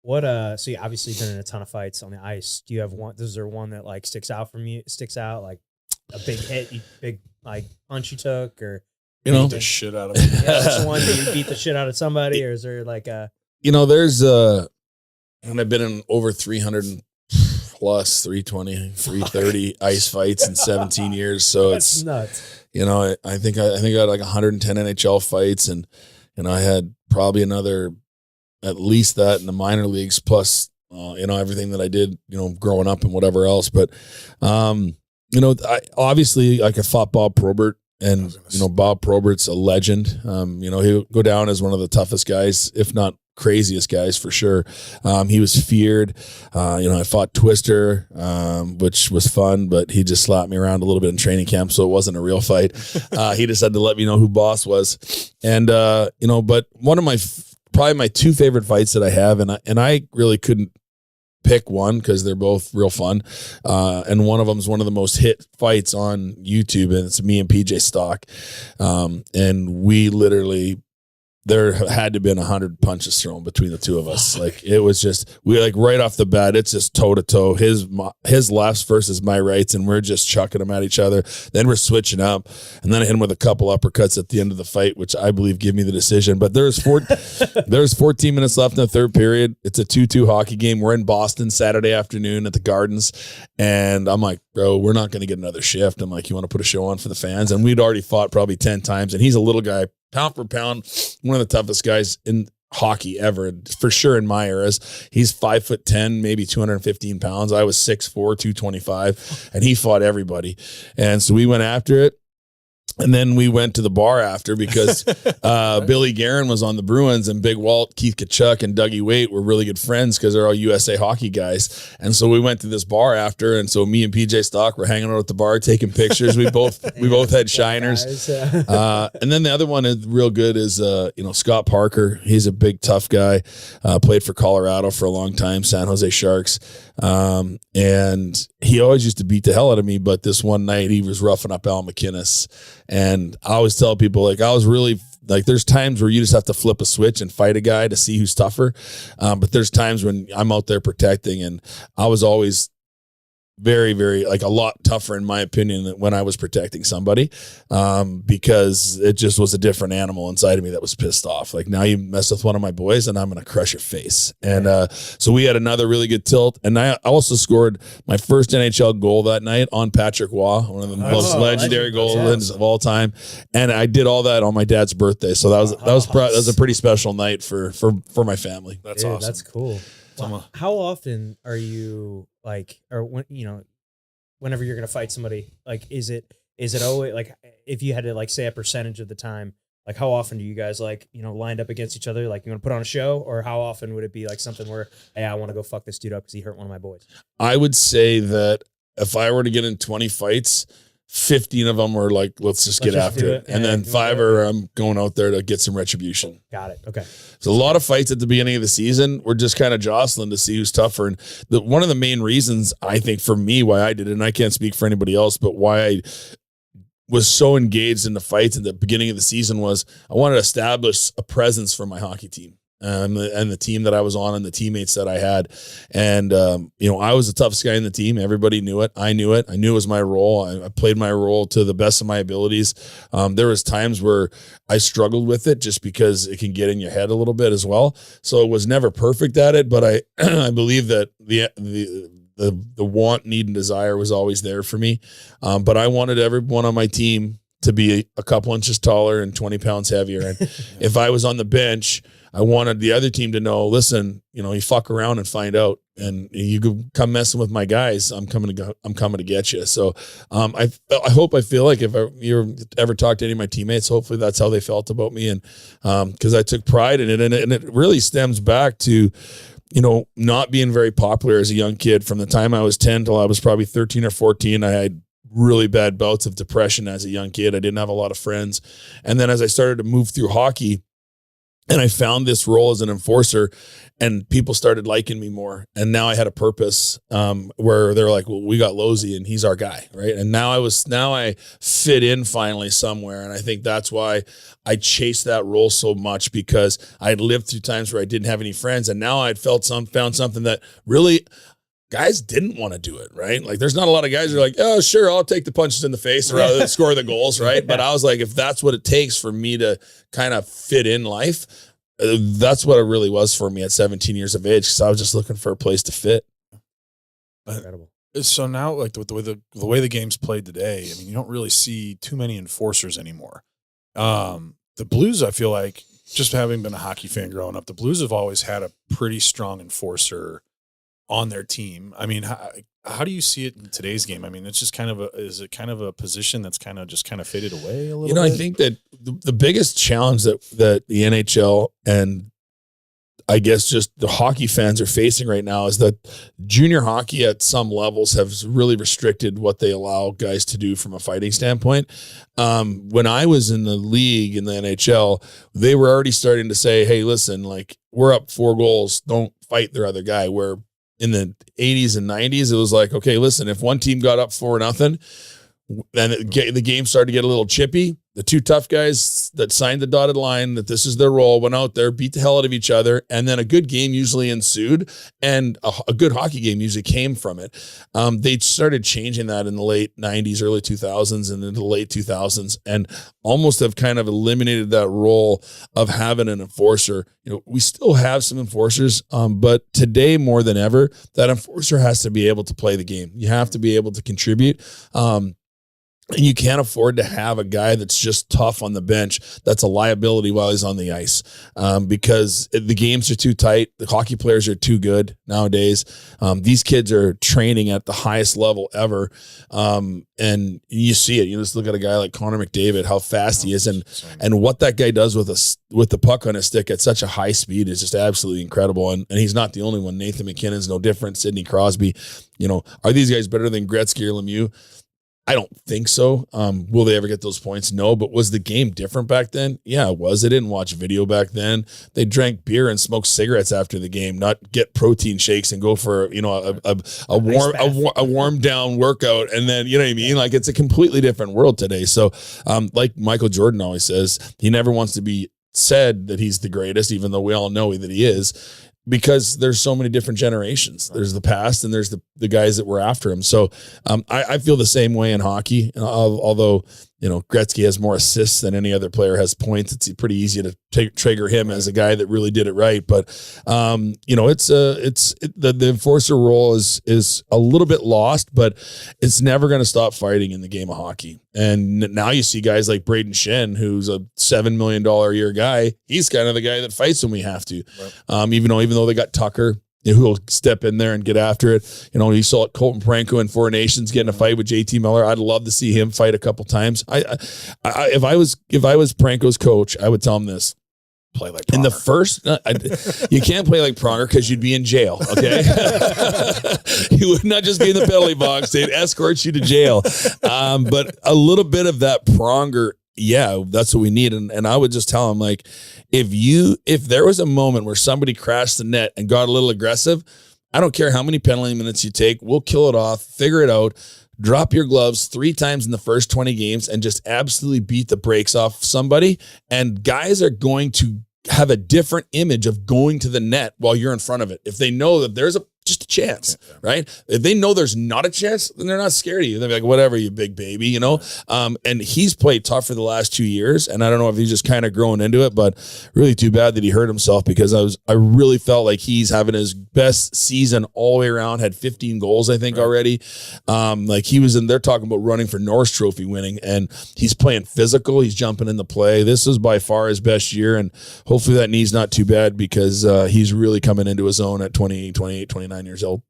So you obviously been in a ton of fights on the ice. Do you have one? Is there one that like sticks out, like a big hit, big like punch you took, or beat the shit out of me? Yeah, that's the one that you beat the shit out of somebody, or is there like a? There's and I've been in over 300 plus 320, 330 ice fights in 17 years. So That's nuts. I think I had like 110 NHL fights, and I had probably another at least that in the minor leagues, plus everything that I did, growing up and whatever else. But I obviously, like, I fought Bob Probert, and Bob Probert's a legend. He'll go down as one of the toughest guys, if not craziest guys for sure. He was feared. I fought Twister, which was fun, but he just slapped me around a little bit in training camp, so it wasn't a real fight. He just had to let me know who boss was. And but one of probably my two favorite fights that I have, and I really couldn't pick one because they're both real fun. And one of them is one of the most hit fights on YouTube, and it's me and PJ Stock. And we literally, there had to have been 100 punches thrown between the two of us. Like, it was just, we like right off the bat, it's just toe to toe, his lefts versus my rights, and we're just chucking them at each other. Then we're switching up, and then I hit him with a couple uppercuts at the end of the fight, which I believe gave me the decision. But there's 14 minutes left in the third period. It's a 2-2 hockey game. We're in Boston Saturday afternoon at the Gardens, and I'm like, bro, we're not going to get another shift. I'm like, you want to put a show on for the fans? And we'd already fought probably 10 times, and he's a little guy, pound for pound, one of the toughest guys in hockey ever, for sure in my eras. He's 5'10", maybe 215 pounds. I was 6'4", 225, and he fought everybody. And so we went after it. And then we went to the bar after because Billy Guerin was on the Bruins, and Big Walt, Keith Kachuk, and Dougie Waite were really good friends because they're all USA hockey guys. And so we went to this bar after, and so me and PJ Stock were hanging out at the bar taking pictures. We both had shiners. And then the other one is real good is Scott Parker. He's a big tough guy. Played for Colorado for a long time, San Jose Sharks. And he always used to beat the hell out of me, but this one night he was roughing up Al McInnes. And I always tell people, like, I was really, like, there's times where you just have to flip a switch and fight a guy to see who's tougher. But there's times when I'm out there protecting, and I was always very, very, like, a lot tougher in my opinion when I was protecting somebody, because it just was a different animal inside of me that was pissed off. Like, now you mess with one of my boys and I'm going to crush your face. And so we had another really good tilt. And I also scored my first NHL goal that night on Patrick Waugh, one of the most legendary goaltenders of all time. And I did all that on my dad's birthday. So that was a pretty special night for my family. That's awesome. That's cool. Well, how often are you like, or when, whenever you're going to fight somebody, like, is it always like, if you had to like say a percentage of the time, like, how often do you guys like, lined up against each other? Like, you want to put on a show, or how often would it be like something where, hey, I want to go fuck this dude up because he hurt one of my boys? I would say that if I were to get in 20 fights, 15 of them were like, let's just get after it. And then 5 are I'm going out there to get some retribution. Got it. Okay. So a lot of fights at the beginning of the season, we're just kind of jostling to see who's tougher. And one of the main reasons, I think, for me, why I did it, and I can't speak for anybody else, but why I was so engaged in the fights at the beginning of the season was I wanted to establish a presence for my hockey team. And the team that I was on and the teammates that I had. And, I was the toughest guy in the team. Everybody knew it. I knew it. I knew it was my role. I played my role to the best of my abilities. There was times where I struggled with it just because it can get in your head a little bit as well. So it was never perfect at it, but I believe that the want, need, and desire was always there for me. But I wanted everyone on my team to be a couple inches taller and 20 pounds heavier. And if I was on the bench, I wanted the other team to know, listen, you fuck around and find out, and you come messing with my guys, I'm coming to get you. So I feel like if you ever talk to any of my teammates, hopefully that's how they felt about me. And because I took pride in it, and it really stems back to, not being very popular as a young kid. From the time I was 10 till I was probably 13 or 14, I had really bad bouts of depression as a young kid. I didn't have a lot of friends. And then as I started to move through hockey, And I found this role as an enforcer, and people started liking me more. And now I had a purpose where they're like, well, we got Losey and he's our guy, right? And now I fit in finally somewhere. And I think that's why I chased that role so much, because I had lived through times where I didn't have any friends. And now I'd found something that really guys didn't want to do it, right? Like there's not a lot of guys who are like, oh, sure, I'll take the punches in the face rather than score the goals, right? But I was like, if that's what it takes for me to kind of fit in life, that's what it really was for me at 17 years of age, because I was just looking for a place to fit. Incredible. So now, like the way the game's played today, I mean, you don't really see too many enforcers anymore. The Blues, I feel like, just having been a hockey fan growing up, the Blues have always had a pretty strong enforcer on their team. I mean, how do you see it in today's game? I mean, it's just is it kind of a position that's kind of faded away a little bit? I think that the biggest challenge that the NHL and I guess just the hockey fans are facing right now is that junior hockey at some levels has really restricted what they allow guys to do from a fighting standpoint. When I was in the league in the NHL, they were already starting to say, hey, listen, like we're up 4 goals, don't fight their other guy. Where in the 80s and 90s, it was like, okay, listen, if one team got up 4-0, then the game started to get a little chippy. The 2 tough guys that signed the dotted line, that this is their role, went out there, beat the hell out of each other, and then a good game usually ensued, and a good hockey game usually came from it. They started changing that in the late 90s, early 2000s, and into the late 2000s, and almost have kind of eliminated that role of having an enforcer. We still have some enforcers, but today more than ever, that enforcer has to be able to play the game. You have to be able to contribute. And you can't afford to have a guy that's just tough on the bench that's a liability while he's on the ice, because the games are too tight. The hockey players are too good nowadays. These kids are training at the highest level ever, and you see it. You just look at a guy like Connor McDavid, how fast he is, and what that guy does with the puck on his stick at such a high speed is just absolutely incredible. And he's not the only one. Nathan McKinnon's no different. Sidney Crosby. Are these guys better than Gretzky or Lemieux? I don't think so. Will they ever get those points? No. But was the game different back then? Yeah, it was. They didn't watch video back then. They drank beer and smoked cigarettes after the game, not get protein shakes and go for a warm down workout. And then, you know what I mean? Like, it's a completely different world today. So like Michael Jordan always says, he never wants to be said that he's the greatest, even though we all know that he is, because there's so many different generations. There's the past and there's the guys that were after him. So I feel the same way in hockey, although, Gretzky has more assists than any other player has points. It's pretty easy to trigger him as a guy that really did it right. But, the enforcer role is a little bit lost, but it's never going to stop fighting in the game of hockey. And now you see guys like Braden Shen, who's a $7 million a year guy. He's kind of the guy that fights when we have to. Right. Even though they got Tucker, who will step in there and get after it. You saw Colton Parenko in Four Nations getting a fight with JT Miller. I'd love to see him fight a couple times. If I was Parenko's coach, I would tell him this. Play like Pronger. In the first, you can't play like Pronger because you'd be in jail. Okay, you would not just be in the penalty box; they'd escort you to jail. But a little bit of that Pronger, yeah, that's what we need. And I would just tell him, like, if there was a moment where somebody crashed the net and got a little aggressive, I don't care how many penalty minutes you take, we'll kill it off, figure it out. Drop your gloves 3 times in the first 20 games and just absolutely beat the brakes off somebody. And guys are going to have a different image of going to the net while you're in front of it. If they know that there's just a chance, right? If they know there's not a chance, then they're not scared of you. They're like, whatever, you big baby, And he's played tough for the last 2 years. And I don't know if he's just kind of growing into it, but really too bad that he hurt himself, because I really felt like he's having his best season all the way around, had 15 goals, I think, already. Like he was they're talking about running for Norris Trophy winning, and he's playing physical. He's jumping in the play. This is by far his best year. And hopefully that knee's not too bad, because he's really coming into his own at 28, 29 years old.